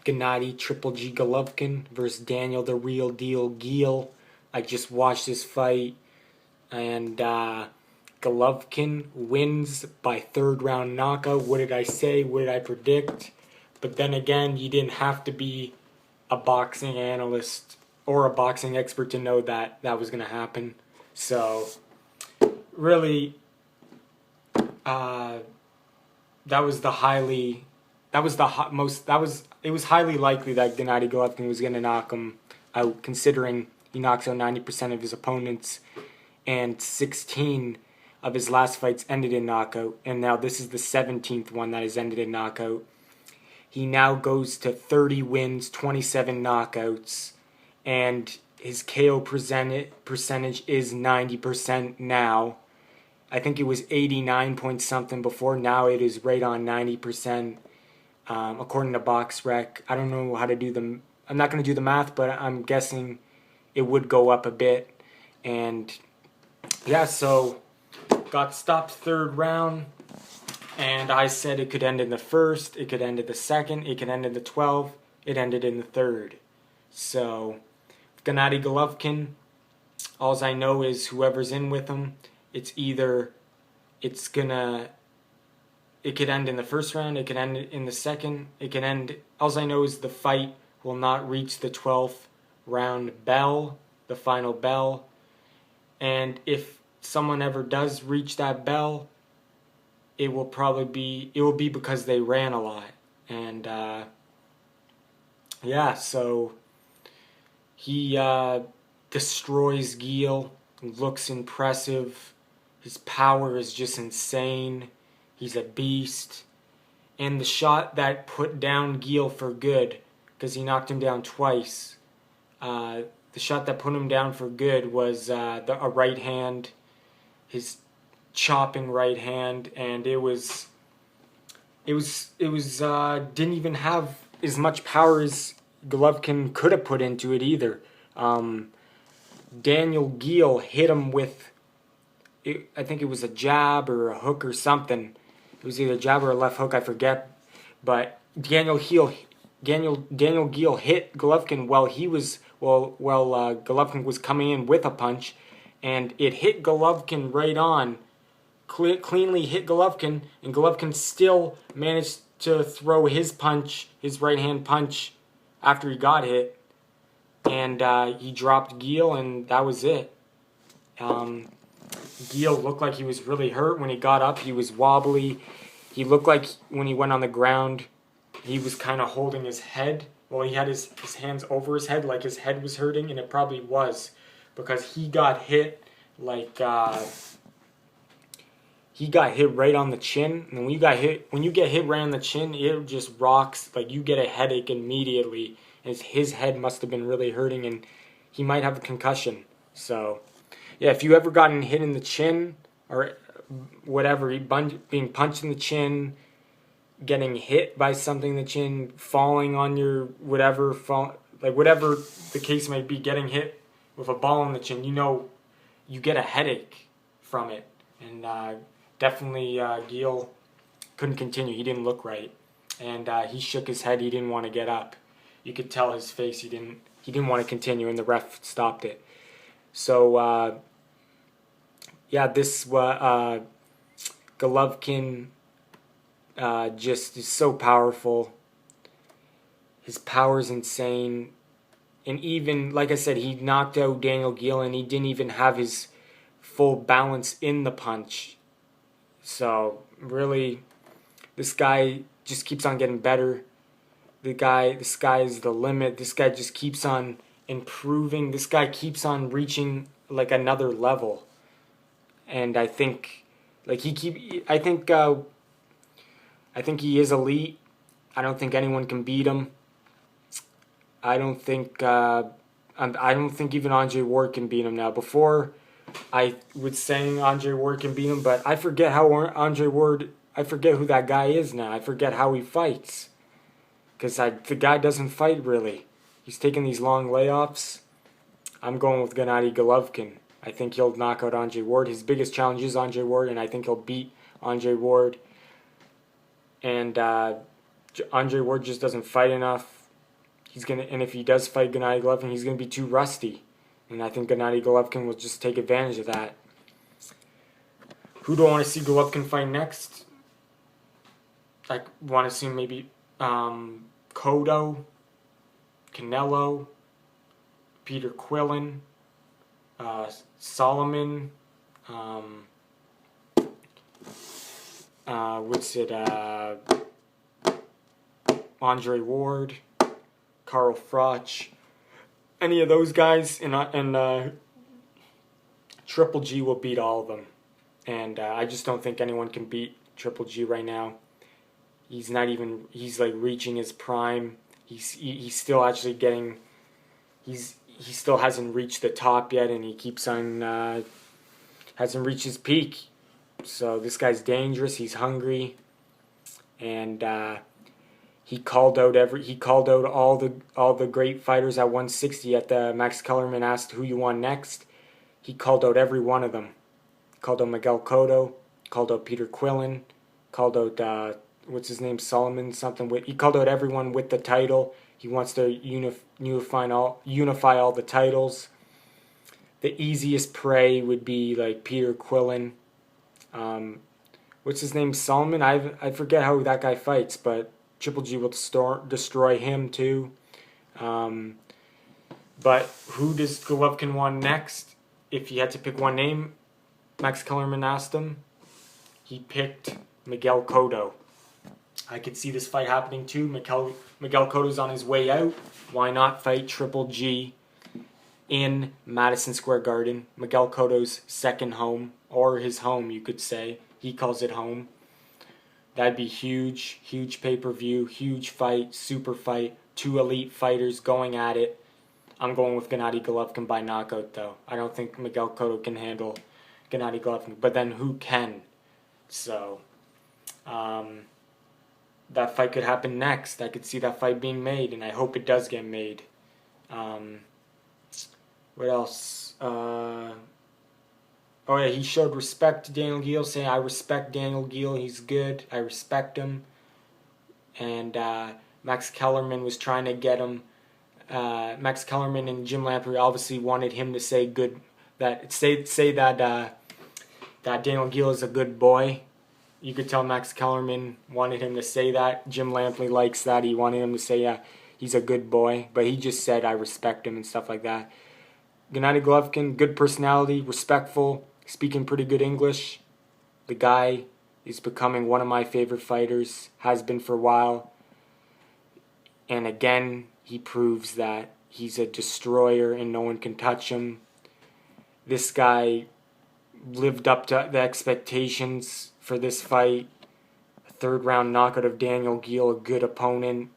Gennady Triple G Golovkin versus Daniel the Real Deal Geale. I just watched this fight, and Golovkin wins by third round knockout. What did I say? What did I predict? But then again, you didn't have to be a boxing analyst or a boxing expert to know that that was going to happen. So, really, that was the highly, that was the most, that was, it was highly likely that Gennady Golovkin was going to knock him out, considering he knocks out 90% of his opponents, and 16 of his last fights ended in knockout, and now this is the 17th one that has ended in knockout. He now goes to 30 wins, 27 knockouts, and his KO percentage is 90% now. I think it was 89 point something before. Now it is right on 90%, according to BoxRec. I don't know how to do the. I'm not going to do the math, but I'm guessing it would go up a bit. And yeah, so got stopped third round, and I said it could end in the first, it could end in the second, it could end in the 12th, it ended in the third. So Gennady Golovkin, all I know is whoever's in with him, it could end in the first round, it could end in the second, all I know is the fight will not reach the 12th round bell, the final bell, and if someone ever does reach that bell, it will be because they ran a lot. And yeah, so he destroys Geale, looks impressive, his power is just insane, he's a beast. And the shot that put down Geale for good, because he knocked him down twice, the shot that put him down for good was a right hand, his chopping right hand, and it didn't even have as much power as Golovkin could have put into it either. Daniel Geale hit him with, I think it was a jab or a hook or something. It was either a jab or a left hook, I forget. But Daniel Geale hit Golovkin while Golovkin was coming in with a punch, and it hit Golovkin right on. Cleanly hit Golovkin, and Golovkin still managed to throw his punch, his right hand punch, after he got hit, and he dropped Geale, and that was it. Geale looked like he was really hurt when he got up. He was wobbly. He looked like when he went on the ground, he was kind of holding his head. Well, he had his hands over his head, like his head was hurting, and it probably was, because he got hit like he got hit right on the chin. And when you get hit right on the chin, it just rocks. Like, you get a headache immediately. And his head must have been really hurting, and he might have a concussion. So, yeah, if you ever gotten hit in the chin or whatever, being punched in the chin, getting hit by something in the chin, falling on your whatever the case might be, getting hit with a ball in the chin, you get a headache from it. And definitely Geale couldn't continue. He didn't look right, and he shook his head. He didn't want to get up. You could tell his face. He didn't want to continue, and the ref stopped it. So yeah, this Golovkin just is so powerful. His power is insane, and even like I said, he knocked out Daniel Geale, and he didn't even have his full balance in the punch. So really, this guy just keeps on getting better. The sky is the limit. This guy just keeps on improving. This guy keeps on reaching like another level. And I think he is elite. I don't think anyone can beat him. I don't think even Andre Ward can beat him now. Before, I was saying Andre Ward can beat him, but I forget I forget who that guy is now. I forget how he fights. Because the guy doesn't fight, really. He's taking these long layoffs. I'm going with Gennady Golovkin. I think he'll knock out Andre Ward. His biggest challenge is Andre Ward, and I think he'll beat Andre Ward. And Andre Ward just doesn't fight enough. and if he does fight Gennady Golovkin, he's gonna be too rusty, and I think Gennady Golovkin will just take advantage of that. Who do I want to see Golovkin fight next? I want to see maybe Cotto, Canelo, Peter Quillin, Solomon, Andre Ward, Carl Froch, any of those guys, and Triple G will beat all of them. And I just don't think anyone can beat Triple G right now. He's like reaching his prime. He's still actually getting, he still hasn't reached the top yet, and he keeps on, hasn't reached his peak. So this guy's dangerous, he's hungry, and he called out all the great fighters at 160 at the Max Kellerman asked who you want next. He called out every one of them. Called out Miguel Cotto, called out Peter Quillin, called out what's his name, Solomon something. He called out everyone with the title. He wants to unify all the titles. The easiest prey would be like Peter Quillin. What's his name, Solomon? I forget how that guy fights, but Triple G will destroy him too. But who does Golovkin want next? If he had to pick one name, Max Kellerman asked him. He picked Miguel Cotto. I could see this fight happening too. Miguel Cotto's on his way out. Why not fight Triple G in Madison Square Garden? Miguel Cotto's second home, or his home, you could say. He calls it home. That'd be huge, huge pay-per-view, huge fight, super fight. Two elite fighters going at it. I'm going with Gennady Golovkin by knockout, though. I don't think Miguel Cotto can handle Gennady Golovkin, but then who can? So, that fight could happen next. I could see that fight being made, and I hope it does get made. What else? Oh yeah, he showed respect to Daniel Geale, saying, I respect Daniel Geale, he's good, I respect him. And Max Kellerman was trying to get him. Max Kellerman and Jim Lamprey obviously wanted him to say that Daniel Geale is a good boy. You could tell Max Kellerman wanted him to say that. Jim Lamprey likes that. He wanted him to say he's a good boy, but he just said I respect him and stuff like that. Gennady Golovkin, good personality, respectful, speaking pretty good English. The guy is becoming one of my favorite fighters, has been for a while. And again, he proves that he's a destroyer and no one can touch him. This guy lived up to the expectations for this fight. A third-round knockout of Daniel Geale, a good opponent.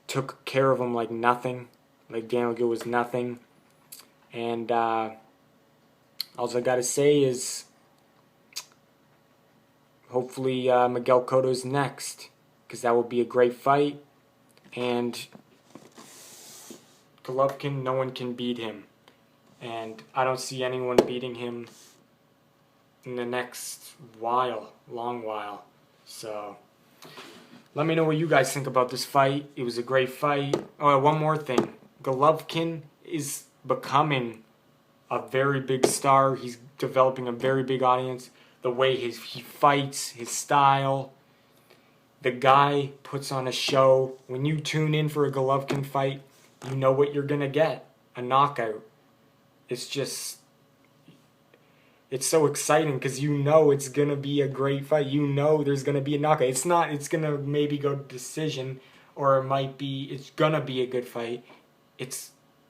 Took care of him like nothing. Like Daniel Geale was nothing. And all I got to say is hopefully Miguel Cotto's next, because that would be a great fight. And Golovkin, no one can beat him. And I don't see anyone beating him in the next long while. So let me know what you guys think about this fight. It was a great fight. Oh, one more thing. Golovkin is becoming a very big star. He's developing a very big audience. The way he fights, his style. The guy puts on a show. When you tune in for a Golovkin fight, you know what you're going to get. A knockout. It's so exciting because you know it's going to be a great fight. You know there's going to be a knockout. It's going to maybe go to decision, or it's going to be a good fight.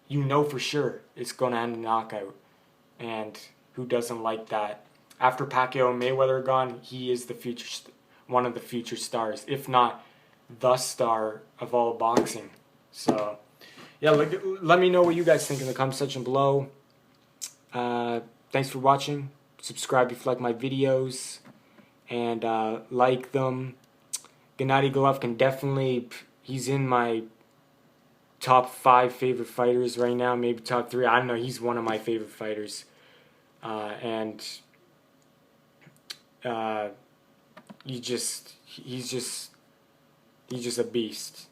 You know for sure it's going to end a knockout. And who doesn't like that? After Pacquiao and Mayweather are gone, he is one of the future stars, if not the star of all boxing. So, yeah, let me know what you guys think in the comment section below. Thanks for watching. Subscribe if you like my videos, and like them. Gennady Golovkin, definitely, he's in my top 5 favorite fighters right now, maybe top 3. I don't know, he's one of my favorite fighters. He's just a beast.